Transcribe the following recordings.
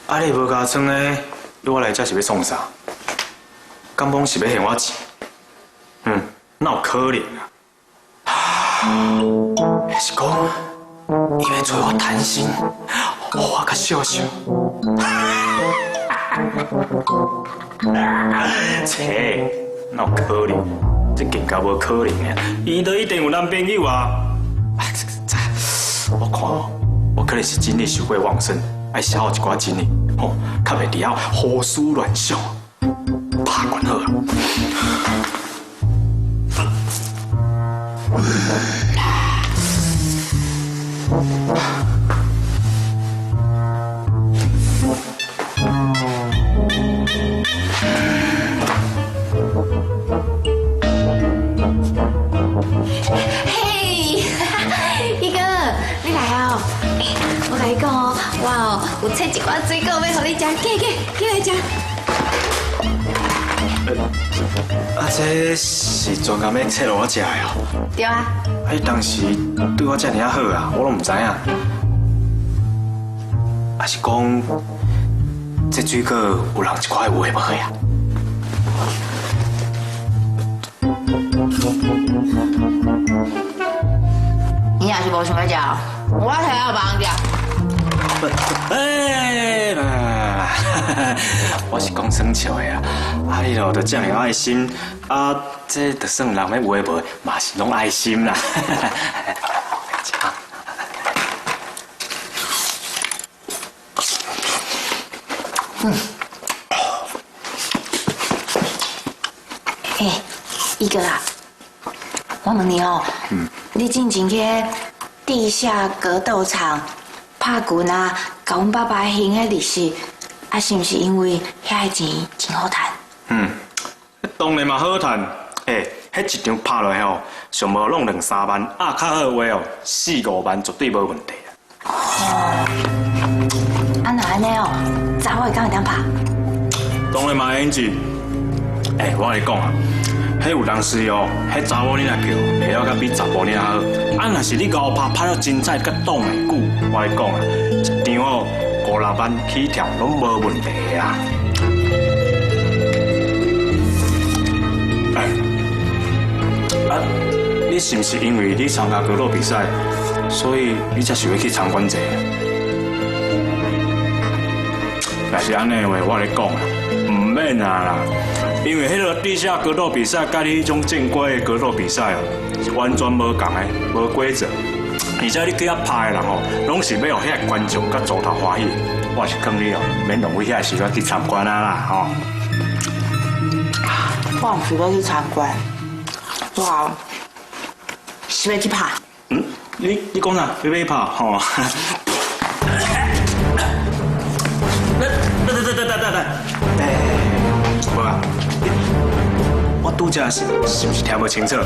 啊，你无加装的，我来这是要创啥？敢讲是要还我钱？哪有可能啊？还是讲，伊要找我谈心，我较小小。切，哪有可能？这更加无可能啊！伊都一定有男朋友啊！我看哦，我可能是精力受过旺盛，爱消耗一寡精力，吼，较袂伫遐胡思乱想，拍管好啊！有切一寡水果要互你食，起来食。啊，这是专工要切互我食的哦。对啊。迄当时对我遮尔好啊，我拢唔知影。还是讲，这水果有人一块有诶无呀？你若是无想要食，我才要帮你食。哎，我是讲生笑的啊！啊，你咯，着这样有爱心啊，这着算人要有诶无，嘛是拢爱心啦。一哥啊，我问你哦，你进前去地下格斗场拍拳啊，甲阮爸爸行的历史，啊，是毋是因为遐个钱真好赚？当然嘛好赚。迄一场拍落去吼，上无拢2-3万，啊，较好的话哦，4-5万绝对无问题啊。啊，那安尼哦，查某会敢会当拍？当然嘛会用钱。我跟你讲啊。迄有当时哦，迄查某你若叫，会晓甲比查甫你若好。啊，若是你高拍拍了精彩，甲挡袂久，我跟你讲啊，一场哦5-6万起跳拢无问题啊。你是毋是因为你参加格斗比赛，所以你才想要去参观者？若是安尼的话，我跟你讲啊，唔免啦。因为迄个地下格斗比赛，甲你迄种正规的格斗比赛哦，是完全无共的，无规则。而且你去遐拍的人哦，拢是要有遐个观众甲组头欢喜。我是劝你哦，免浪费遐个时间去参观啊啦，吼。我唔是要去参观，我是要去拍。你讲啥？要拍吼？等，无啊。我拄则是毋是听无清楚？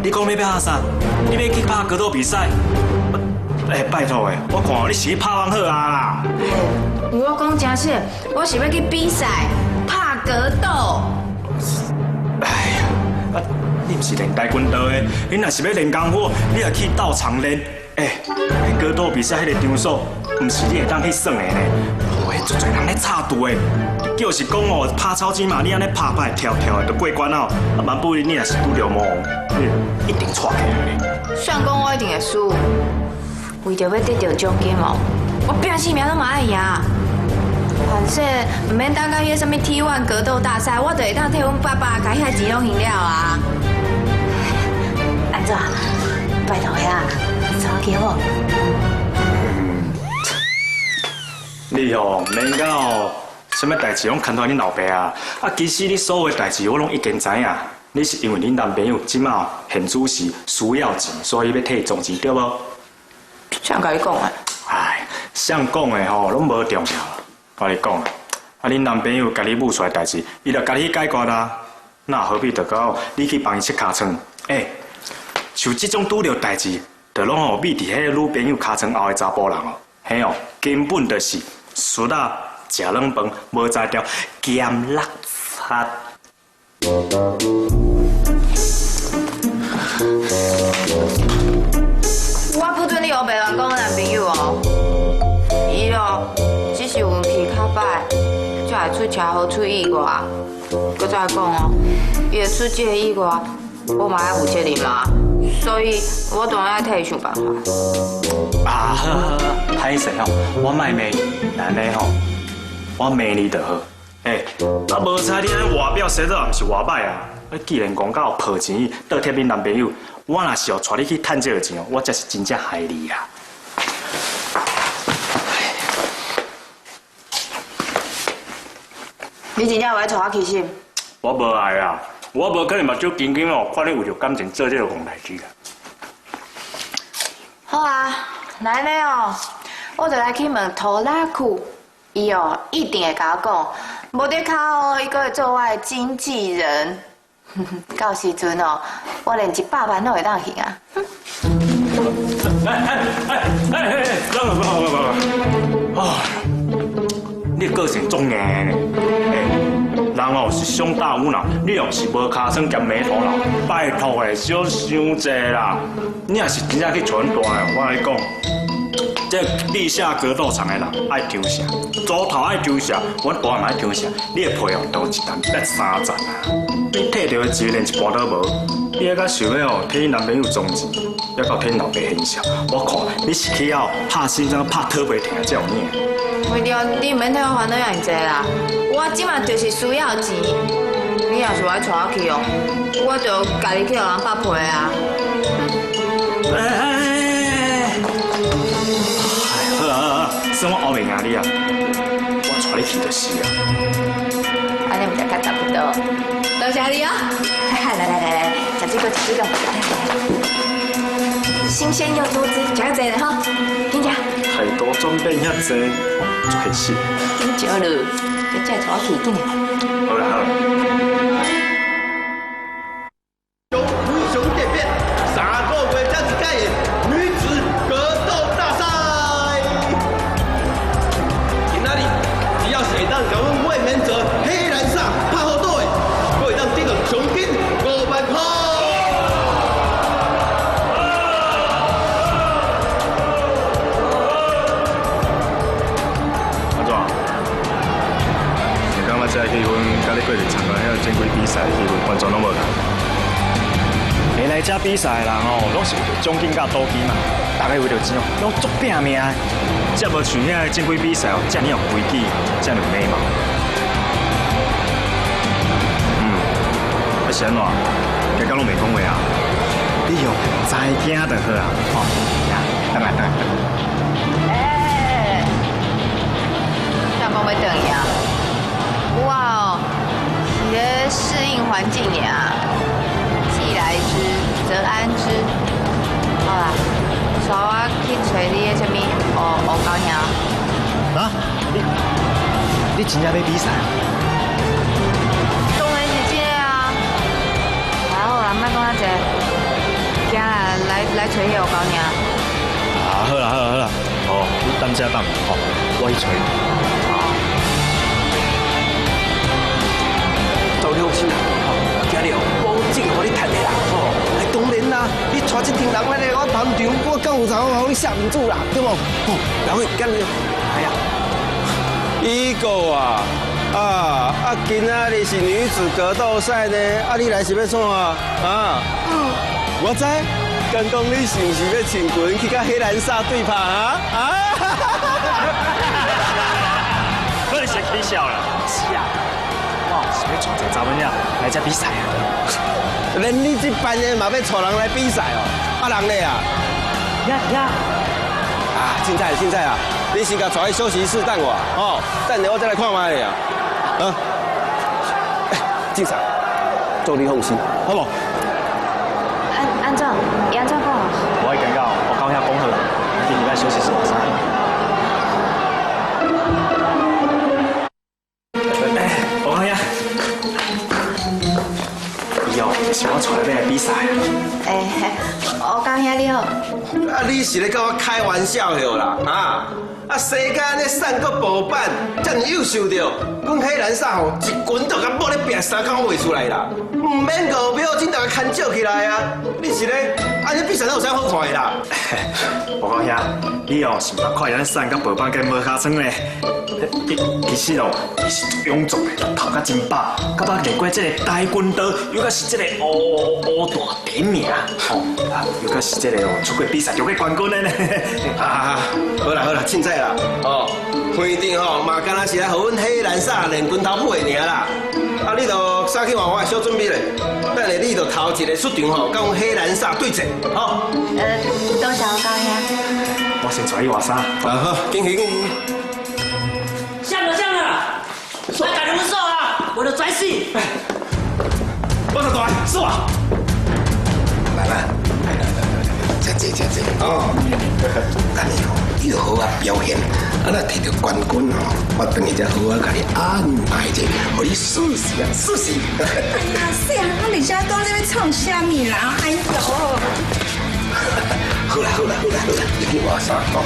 你讲你要拍啥？你要去拍格斗比赛？拜托诶，我看你是去拍网好啊啦。我讲真实，我是要去比赛拍格斗。你毋是练跆拳道的，你若是要练功夫，你也去道场练。格斗比赛迄个场所，毋是你会当去耍的呢。足侪人咧插队的，就是讲哦，拍草钱嘛，你安尼拍拍跳跳的就过关哦。万不你若是拄着魔，你一定错起来。想讲我一定会输，为着要得到奖金哦，我拼性命都嘛爱赢。反正唔免等到迄个什么 T1 格斗大赛，我就会当替阮爸爸甲遐钱拢赢了啊。安怎？拜托呀，找我给我。你哦，免到哦，什么代志拢牵拖恁老爸啊！其实你所有的代志我拢已经知影。你是因为恁男朋友即马现主时需要钱，所以要替伊赚钱，对无？谁甲你讲的？谁讲的吼，拢无重要。我跟你讲恁男朋友甲你母出来代志，伊就家己解决啦。那何必得到你去帮伊切尻川？像这种拄着代志，就拢吼秘伫迄个女朋友尻川后的查甫人哦，嘿哦，根本就是输啊食冷饭，无才调咸垃圾。我不准你后白乱讲我男朋友哦，伊哦只是运气较摆，才会出车祸出意外。搁再讲哦，伊会出这个意外，我嘛要负责任嘛，所以我当然要替伊想办法。啊，好好好，歹势吼，我卖骂你，安尼吼，我骂你就好。我无猜你安外表洗澡也毋是外歹啊！你既然讲到抱钱倒贴你男朋友，我若是要带你去趁这个钱哦，我才是真正害你啊！你真正有爱带我去是？我无爱啊，我无可能目睭紧紧哦，看你为着感情做这个戆代志啊！好啊，那安尼哦，我就来去问拖拉库，伊哦一定会甲我讲，无得靠哦，伊阁会做我的经纪人。到时阵哦，我连100万都会当还啊！你个性总硬呢？人哦是上大有脑，你若是无尻川兼没头脑，拜托的少想者啦！你若是真正去找阮大的，我来讲，这地下格斗场的人爱抽啥，组头爱抽啥，阮大嘛爱抽啥，你的配合都一单130啊！你摕到的钱连一半都无，你还甲想要哦替你男朋友装钱，还到替老爸献笑，我看你是去要拍心脏拍特别疼才有命。为着你免替我烦恼遐尼济啦，我即马就是需要钱。你若是要带我去哦，我就家己去互人拍皮啊。好啊，算我后面赢你啊，我带你去就是啊。安尼毋就较差不多，多谢你哦。来，吃这个，吃这个，新鲜又多汁，吃个济了哈，听讲。太多装备遐济，就开始。紧招了，你再带我去紧点。好啦好啦。英雄蝶变3个月才一届的女子格斗大赛。今仔日只要是会当甲阮卫冕者黑蓝煞拍好倒的，我会当得到奖金5万块。这个气氛，甲你过去参加遐正规比赛的气氛，完全拢无同。会来这比赛的人哦，拢是为着奖金甲赌金嘛，大家为着钱哦，拢足拼命的。才无像遐正规比赛哦，遮尔有规矩，遮尔有礼貌。要是安怎？家家拢袂讲话啊？你哦，知惊就好啊。哦，等来。上班要等伊啊？哇哦，是咧适应环境呀，既来之则安之。好啦，带我去找你的什么黑狗兄。啊？你真正要比赛？当然是这啊！好啦，莫讲遐济，行啦，来找迄黑狗兄。啊，好啦，哦，你等下等，哦，我去找。周良心啊，今日保证互你赚的啦，当然啦，你带这群人来我捧场，我敢有常互你下民主啦，对不？然后今日，哎呀，一个今仔日是女子格斗赛呢，你来是要创啊？我知，刚刚你是不是要请棍去甲黑蓝煞对拍啊？我是起笑了，是啊。是要带一个查某囝来这比赛啊！连你这班的嘛要带人来比赛哦，人嘞啊！呀！凊彩啊！你先甲带去休息室等我哦，等下我再来看卖啊！凊彩，祝你放心，好不？安怎？伊安怎讲？我已经到，我刚遐讲好，今日来休息室玩啥？是我带你来比赛我讲遐你好。你是咧跟我开玩笑哟啦世间咧散个步板，遮尔优秀着，阮黑蓝煞吼一拳就甲摸咧拼3工袂出来啦，唔免5秒钟就甲牵照起来啊！你是咧安尼比赛哪有啥好看的啦？我讲遐，你哦是毋捌看咱散甲步板跟无尻川咧？其实哦，伊是勇壮的，头壳真饱，到尾练过这个大军刀，又甲是这个乌大第一名，又甲是这个出过比赛就过冠军的呢。好啦，凊彩啦，规定嘛，敢若是来互阮黑蓝煞练拳头谱的尔啦。啊，你就先去换我的小准备咧，等下你就头一个出场甲阮黑蓝煞对阵，好。多谢高兄。我先带伊换衫。好，恭喜恭喜！像了，我赶你们走啊！我的拽死！我是大是吧？来，这哦，安尼吼，你就好啊表现，啊那摕到冠军哦，我等下才好啊，甲你安排者，互你试试。哎呀，是啊，你家都在那边唱虾米啦？哎呦！好啦，你去换衫哦。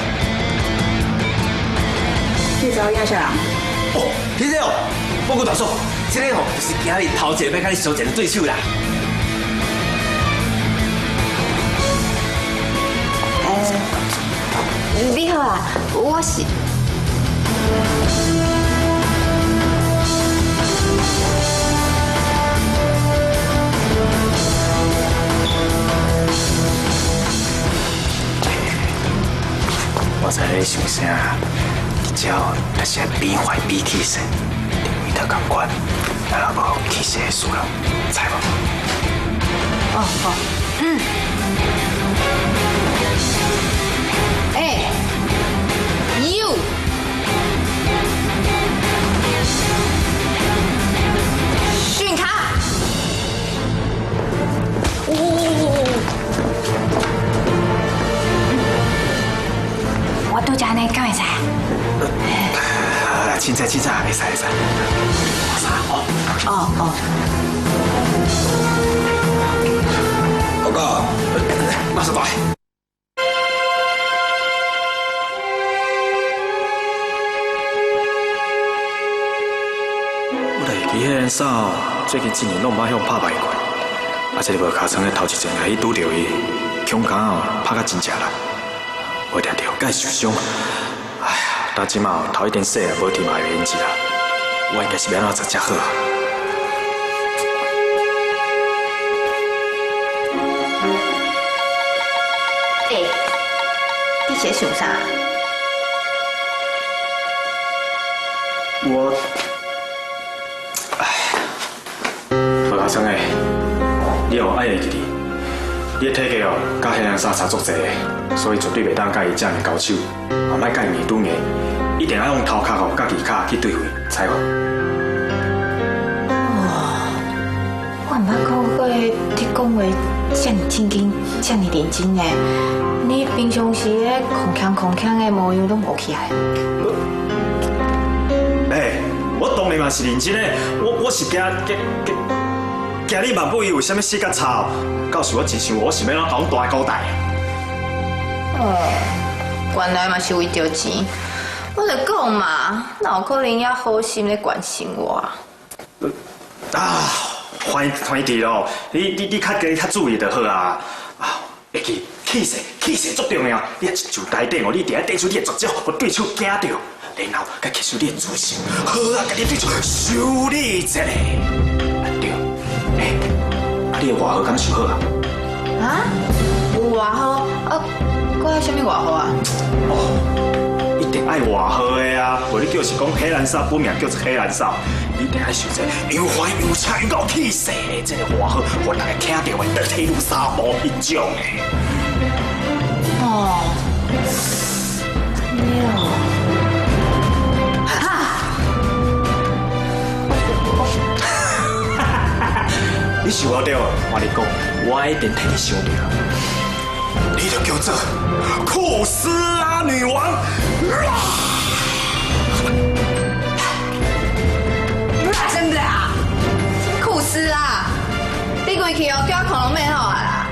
这招压下来。哦，迄个哦，报告大叔，这个吼就是今日头一个要甲你相见的对手啦。你好啊，我是。我知你想啥，你只要就是比坏比气势，定位得咁悬，然后无气势的输了，知无？You。训卡。我拄则呢，敢会使？凊彩，会使。报告，马上来。我来记迄嫂最近1年拢捌向拍败过，这个无尻川的头一阵来去拄着伊，恐惊拍甲真正力，我定着该受伤。哎呀，到即马头一点洗啊，无甜嘛会演技啦，我应该是要安怎做才好？你在想啥？我，无尻川的，你有爱的记忆。你的体格甲黑人衫差足济的，所以绝对袂当甲伊正面交手，也莫甲伊面对面，一定要用头壳甲旗卡去对付，知无？我毋捌看过你讲话这么正经、这么认真的。你平常时咧空腔的模样拢无起来。我当然嘛是认真的，我是惊你万不以为什么死甲吵，到时我真想我是要哪讲大交代。原来嘛是为着钱，我就讲嘛，哪有可能遐好心咧关心我？欢喜咯，你较注意就好啊。会记气势足重要，你就台顶你一定要点出你的绝招，互对手惊到，然后再吸收你的自信，好啊，甲你对手修理一下。对，你的外号敢修好啊？有外号我有啥物外号啊？一定爱外号的啊！无你叫是讲黑蓝煞，本名叫做黑蓝煞，你一定爱想一个又欢又恰又够气势的这个外号，互大家听到会得体如沙漠迄种的。你想到对，我跟你讲，我一定替你想到。你就叫做库斯拉女王。真的啊？库斯啊？你规气哦，叫我恐龙妹好啊啦。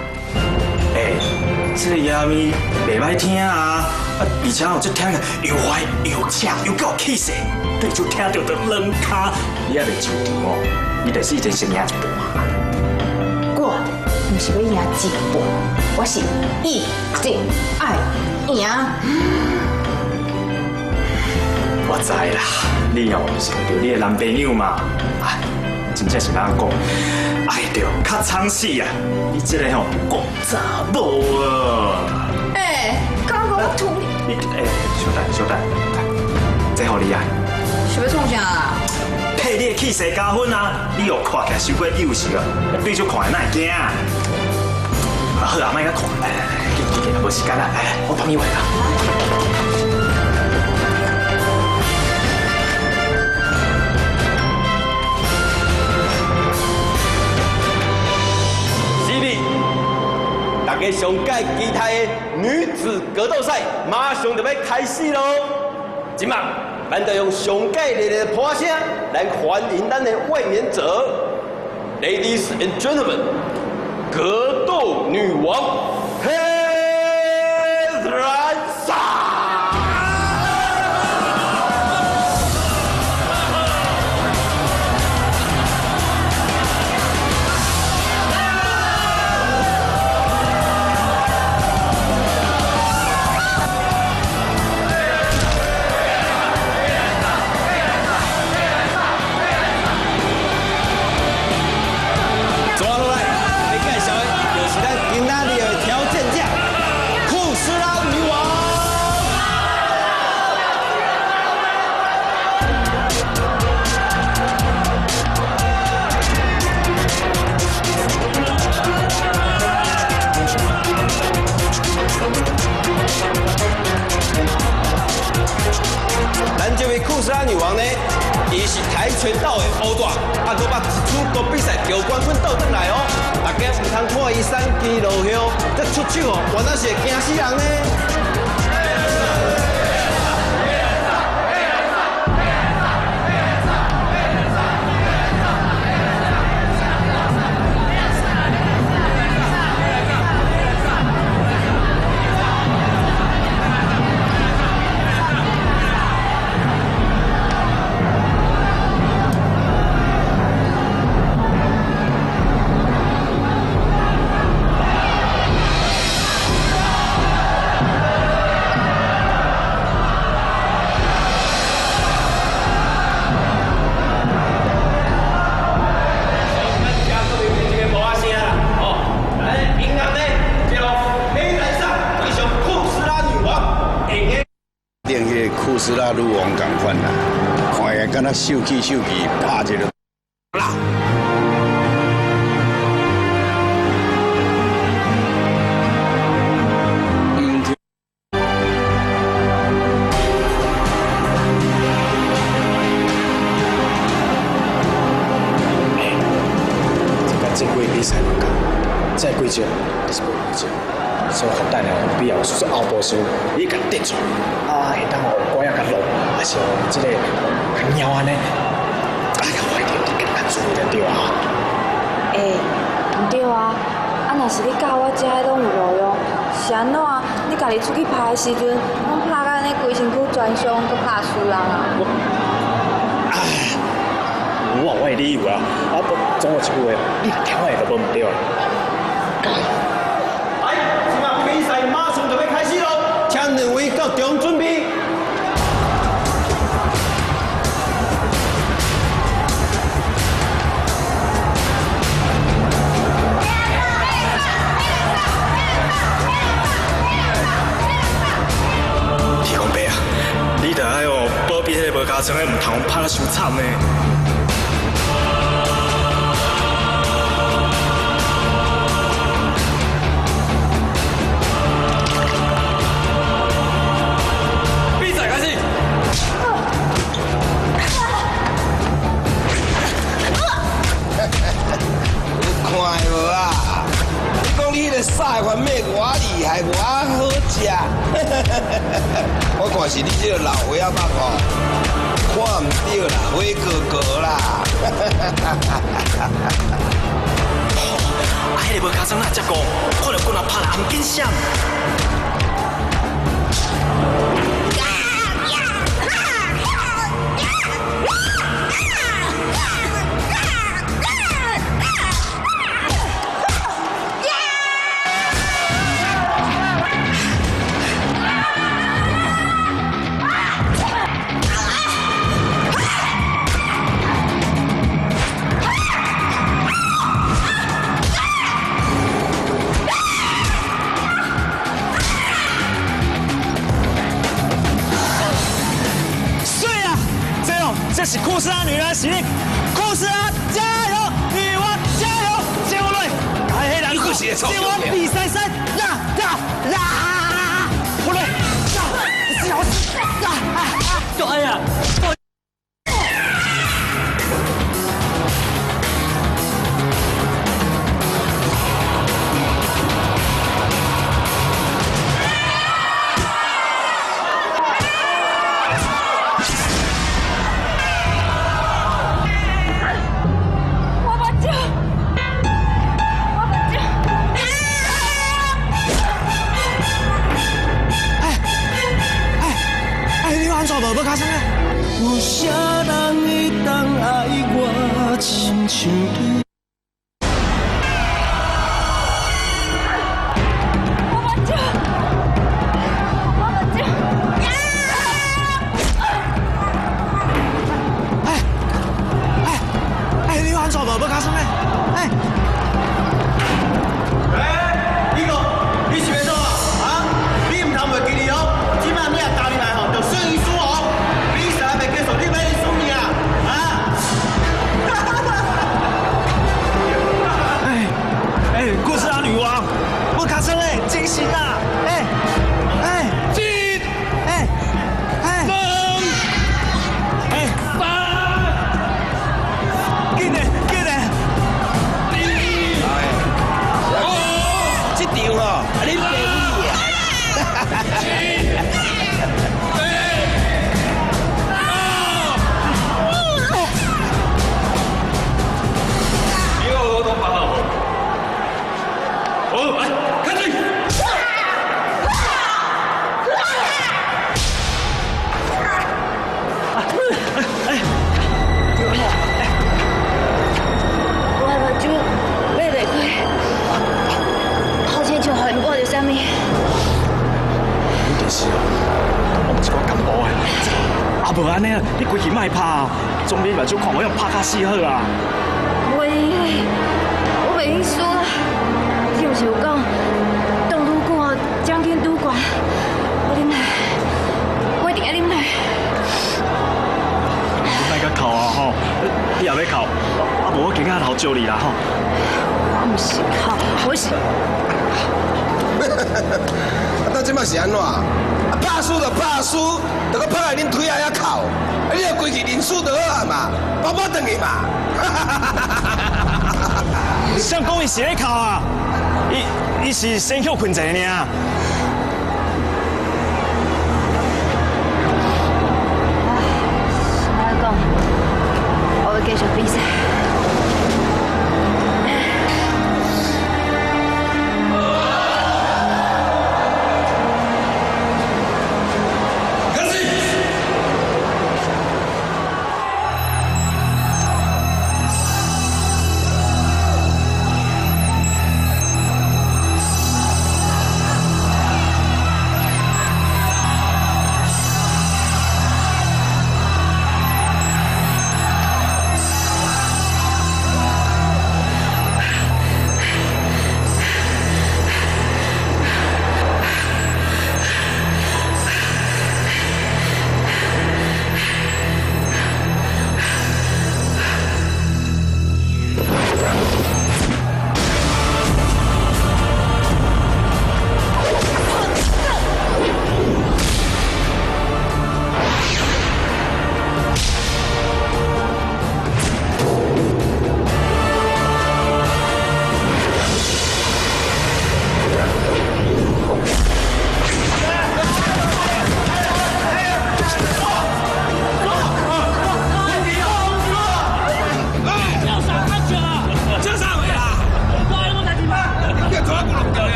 这个声咪袂歹听啊！而且这听个又坏又恰又够气势，对就听到就软脚。你还袂上场哦，你就是已经先赢一步啊！我不是要赢一步，我是一定爱赢。我我知啦，你哦是为着你的男朋友嘛，啊，真正是哪讲，爱着较惨死啊！你这个吼公查某啊！哎，刚刚我吐你，小等，这互你啊！是要创啥啦？替你的气势加分啊！你又看起来伤过幼稚啊，对手看的哪会惊啊？好啊，莫甲看，来，紧，无时间啦，来，我帮你画啦。大家上届期待的女子格斗赛马上就要开始喽！今晚咱就用上届热烈的掌声来欢迎咱的卫冕者 ，Ladies and Gentlemen， 格斗女王黑兰莎。库斯拉女王呢，伊是跆拳道的欧大，啊，佮把一出国比赛得冠军倒转来哦。大家唔通看伊三肌露胸，这出手哦，原来是会惊死人呢。库斯拉女王同款啦，看起敢若秀气，拍一个啦。正规比赛嘛，再规则就是无规则。所以好等下有必要说后部输，你甲跌出，啊，会当后果仔甲落，还是即个甲猫安尼，哎呀，我一定要跟他注意着对啊。毋对啊，若是你教我遮拢有路用，是安怎？你家己出去拍的时阵，拢拍甲安尼规身躯全伤，搁拍输人啊？有啊，我的理由啊，不，总有一句话，你若听我的就无毋对啊。比赛马上就要开始喽，请两位到中准备。天公伯啊，你着爱哦，保庇迄个无尻川的，唔通拍得伤惨呢。菜原咩偌厉害，偌好食，我看是你这个老伙仔肉哦，看唔对啦，灰哥哥啦。啊，迄个无尻川哪遮讲，看到棍仔拍来红紧闪。这是库斯拉女人行，库斯拉加油，女王加油，接我来，该黑人接我比赛赛，我来，就哎呀！无卡声啊！有啥人会当爱我亲像你？你安怎无卡声咧？你讲，你是要做啊？你唔通袂记哩哦？即摆你也交入来吼，就算伊输哦，比赛袂结束，你要伊输你啊？库斯拉女王，无卡声咧，惊醒啦！进！紧嘞！这场吼，恁爸母呀！你有合同办好无？哦，来，开始。我的目睭买袂开，好亲像患我着啥物？你就是啊，我一个感冒的。无安尼啊，你规气莫拍哦，总比目睭看我样拍较死好啊。我袂去输啦，你毋是有讲，动愈久，奖金愈悬，我啉来，我一定要啉来。你莫甲哭啊吼，你也要哭，无我今仔头招你啦吼。我毋是哭，我是。那这摆是安怎？拍输就拍输，就搁拍来恁腿下遐哭，你要规气认输就好啊嘛，包包转去嘛。像讲伊是咧哭啊，伊是先休困一下尔。我讲，我要继续比赛。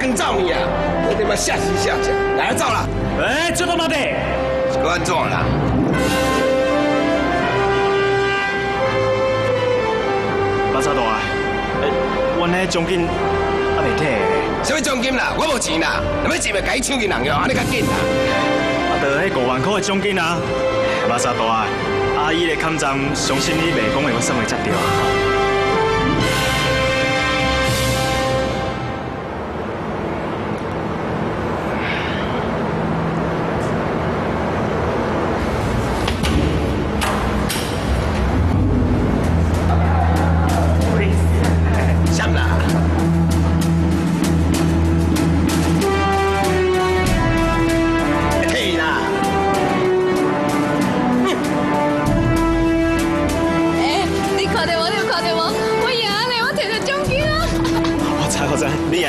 更造你啊！我他妈下棋下将，哪儿造了？哎，这他妈的！这个安怎啦？差大啊！阮迄奖金还袂退咧。什么奖金啦？我无钱啦，要钱咪该抢去人用，安尼较紧啦。就迄5万块的奖金啊！马差大啊！阿姨咧看站，相信你袂讲会我算会接到啊！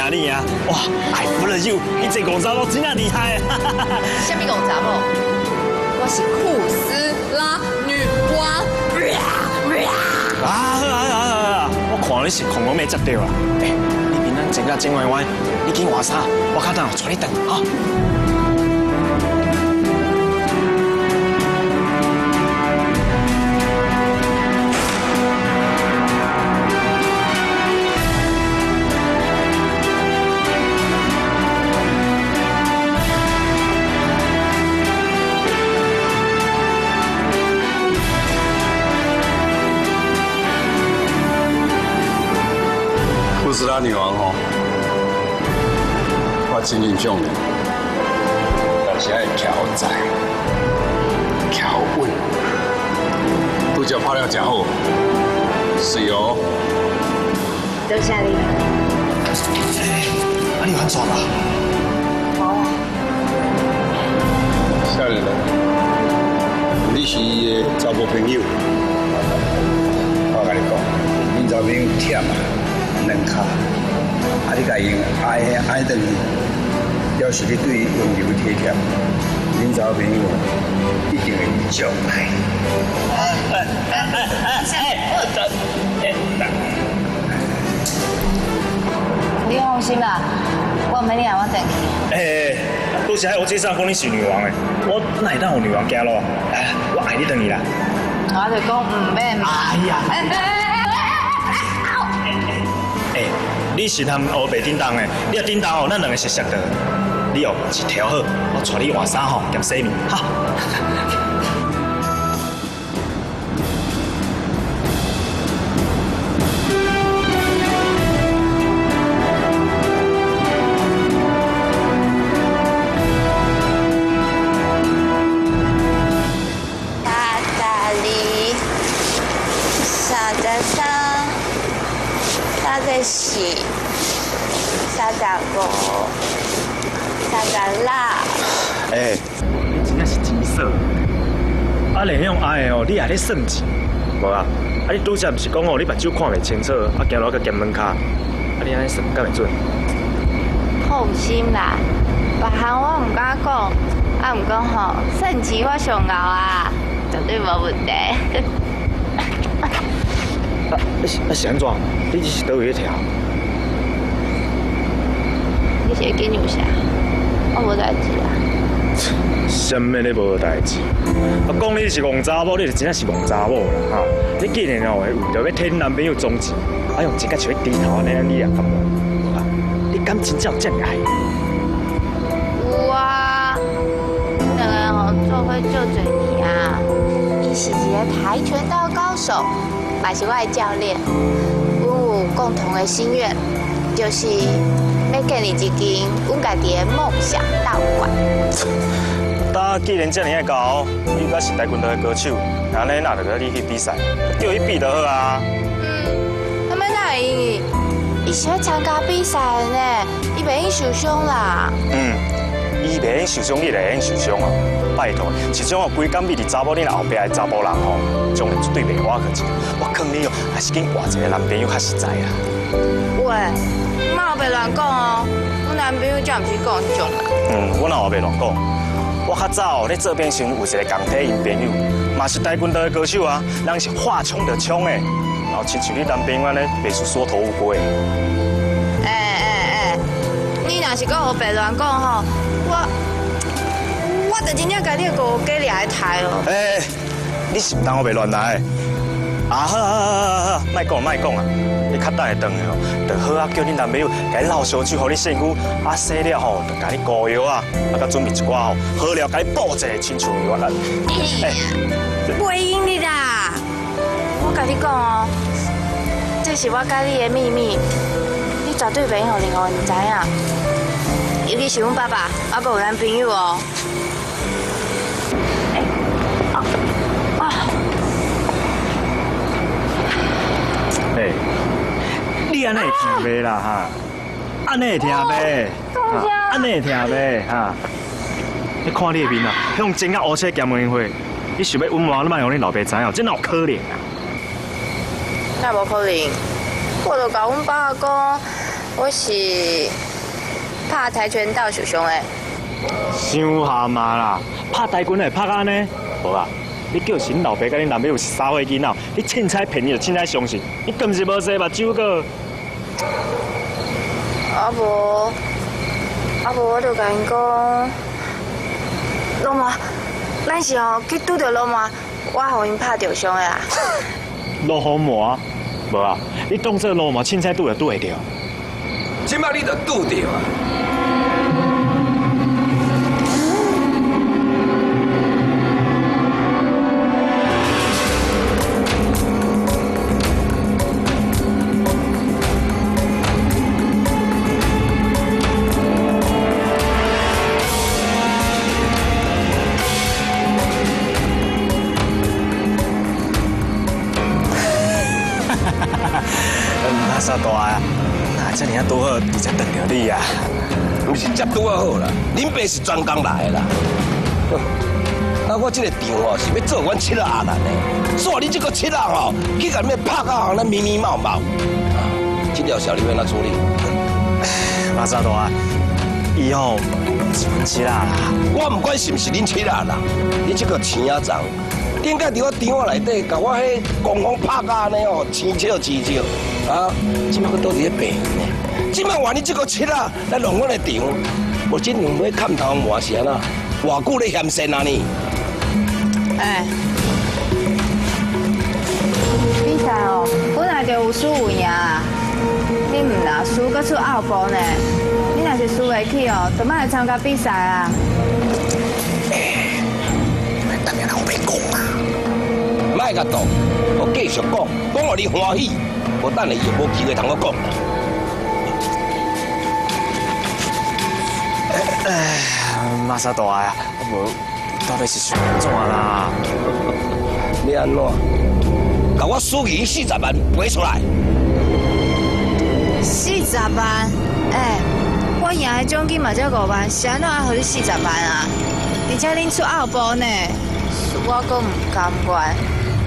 你啊！哇，I love you！ 你这公查某真厉害！什么公查某？我是库斯拉女王！啊！我看你是恐龙没接到啊！你平安静啊静歪歪，你去换衫，我较等带你等啊！库斯拉女王吼，我真欣赏你，但是爱挑在、挑稳，拄则拍了真好，是哦。多谢你。你有安怎啦？少年人，你是伊的查某朋友，我甲你讲，恁查某朋友忝啊。两卡，啊！你甲伊爱等于，表示你对伊温柔体贴，恁查某朋友一定会上爱。你放心啦，我明年我等你。都是喺我介绍讲你是女王诶，我哪会当有女王家咯？我爱你等你啦。我就讲唔免嘛。哎呀！你是含黑白叮当的，你若叮当哦，咱两个熟悉的。你哦是调好，我带你换衫吼，兼洗面，哈。真正是钱少。连用爱哦，你还咧算钱？无啊？你拄则毋是讲哦，你目睭看袂清楚，行路个咸软骹，你安尼算敢会准？放心啦，别项我唔敢讲，毋过吼，算钱我上熬啊，绝对无问题。是安怎？你是倒位咧跳？你是会紧张啥？我无代志啊。什么咧无代志？讲你是戆查某，你就真正是戆查某啦哈！你竟然哦为着要替你男朋友装钱，用钱甲像去低头安尼，你也甘愿？你敢真正有这样爱？有啊，两个人吼做伙做侪年啊，伊是一个跆拳道高手，嘛是我的教练。阮有共同的心愿，就是要建立一间阮家己的梦想道馆。他既然这么爱搞，你应该是跆拳道的高手，安尼哪就叫你去比赛，叫伊比就好啊。他们哪会用伊？伊是要参加比赛的呢，伊袂用受伤啦。伊袂用受伤，你会用受伤啊？拜托，这种哦规工比伫查某恁后壁的查某人吼，将来绝对袂活去。我劝你哦，还是紧换一个男朋友较实在啊。喂，莫后白乱讲哦，我男朋友才毋是讲迄种人。我哪后白乱讲？我较早咧做兵时有一个共体因朋友，嘛是跆拳道的高手啊，人是话冲就冲的，然后亲像你男朋友安尼，袂是缩头乌龟。你若是讲后白乱讲吼，我就真正甲你个家己来抬哦。你是毋当我袂乱来？好，莫讲啊！你较等下转去哦，就好啊，叫你男朋友甲你捞烧酒，互你身躯，啊洗了吼，就甲你膏药啊，甲准备一寡吼，好了甲你补一个亲像原来。袂用你啦！我甲你讲哦，这是我甲你的秘密，你绝对袂互任何人知影。尤其是阮爸爸，还阁有男朋友哦。你安尼会听袂啦哈？安尼会听袂？安尼会听袂哈？你看你的面啊，向前啊乌车咸梅花，你想要温柔，你莫让你老爸知影，这哪有可能啊？那无可能，我就甲阮爸讲，我是拍跆拳道受伤的。伤蛤蟆啦，拍跆拳会拍安尼？无啊。你叫是恁老爸甲恁男朋友是3岁囡仔，你凊彩骗你就凊彩相信，你根是无洗目睭个。啊无，我就甲因讲，老妈，咱是吼去拄着老妈，我互因拍着伤的啦。落雨麻，无啊，你当作落麻凊彩拄会着。即摆你就拄着啊！那啥大啊！这尔拄好，直接等着你啊！不是接拄啊好啦，恁爸是专工来的啦。啊，我这个场哦是要做阮七仔人的，所以你这个七仔哦，去甲恁拍到行咱迷迷冒冒。这条小你要哪处理？那啥大啊！以后是阮七仔啦。我唔管是不是恁七仔啦，你这个青仔长。顶个伫我场内底，甲我迄公公拍甲安尼哦，青笑青笑，啊！即摆佫倒伫咧病院呢。即摆换你这个七仔来弄阮的场，无这场要看头磨是安那？偌久咧嫌身啊你？哎，比赛哦，本来就有输有赢啦。你唔若输，佫出后步呢？你若是输袂起哦，就莫来参加比赛啊！等下我别讲啊！莫甲动，我继续讲，讲互你欢喜。我等下伊无机会通我讲啦。马萨大啊，无到底是想安怎啦？要安怎？甲我输赢40万赔出来。40万？哎，我赢的奖金嘛才5万，是安怎还互你40万啊？而且恁出后步呢，我阁唔甘愿，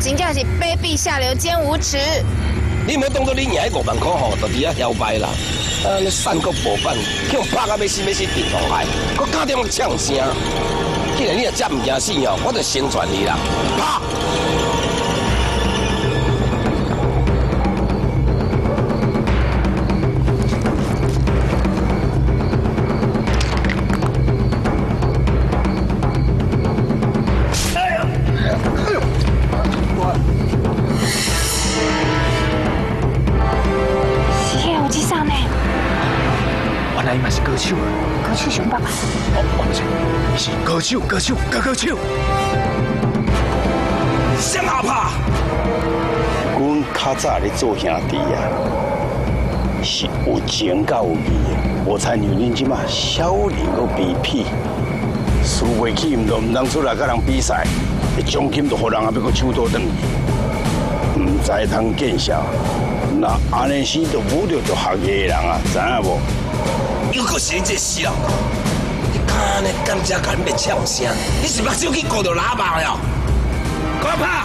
真正是卑鄙下流兼无耻。你莫当作你赢迄5万块吼，就伫遐摇摆啦！啊，你善国无反，叫拍到要死电动海，搁加点个呛声。既然你也这唔惊死哦，我就成全你啦，拍！伊嘛是歌手，歌手熊爸爸。哦，不是，是歌手。什么拍？阮较早咧做兄弟啊，是有情甲有义的，我才让恁即马少年个卑鄙，输袂起，毋通出来甲人比赛，奖金就互人也要搁抢倒转去，毋知通见笑。那安尼时就侮辱着学艺的人啊，知影无？又搁是你这死人！你敢呢？敢只敢要呛声？你是目睭去顾到喇叭了？快拍！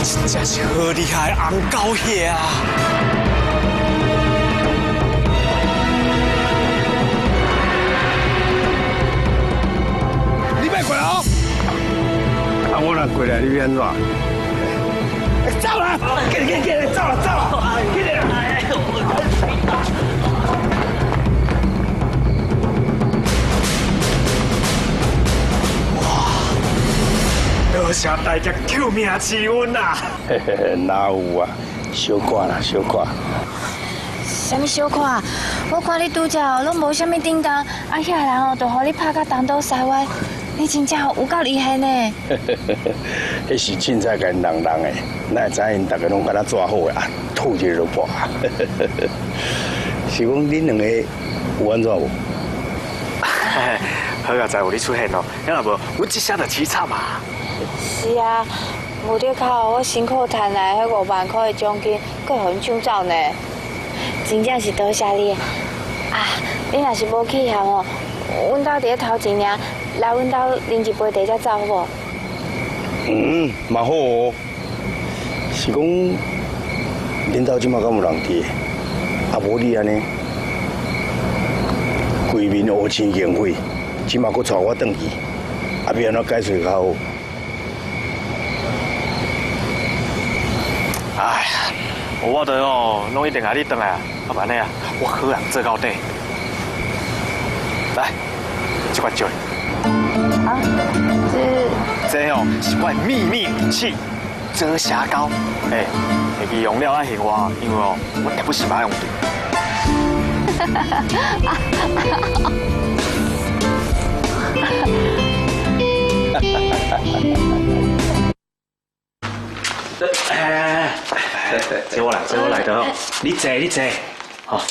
真正是好厉害，红狗血啊！你别过来哦！啊，我来人过来，你要安怎？走啦！给，走啦！给你啦！多谢大家救命之恩啊！嘿嘿嘿，哪有啊？小看啦，小看。什么小看？我看你拄则拢无什么叮当，啊，遐人哦，就互你拍甲东倒西歪，你真正有够厉害呢！迄是凊彩甲因人的，哪会知因大家拢甲咱做好啊？吐一个就破。是讲恁两个有安怎无？好啊，在有你出现咯，要若无，阮这下就凄惨啊！是啊，无得靠我辛苦赚来迄5万块的奖金，搁互因抢走呢。真正是多谢你啊！你若是无去效哦，阮兜伫咧头前尔，来阮兜啉一杯茶才走好无？嘛好哦。是讲恁兜即马敢有人伫？啊无你安尼，规面乌青烟火，即马搁带我转去，啊要安怎解释较好？哎呀，我的哦，拢一定爱你转来啊！啊，安尼啊，我好人做到底。来，这款酒。啊，这哦是我的秘密武器——遮瑕膏。会记用了爱还我，因为哦，我特不是捌用对。哎，这我来的哦，你坐，好。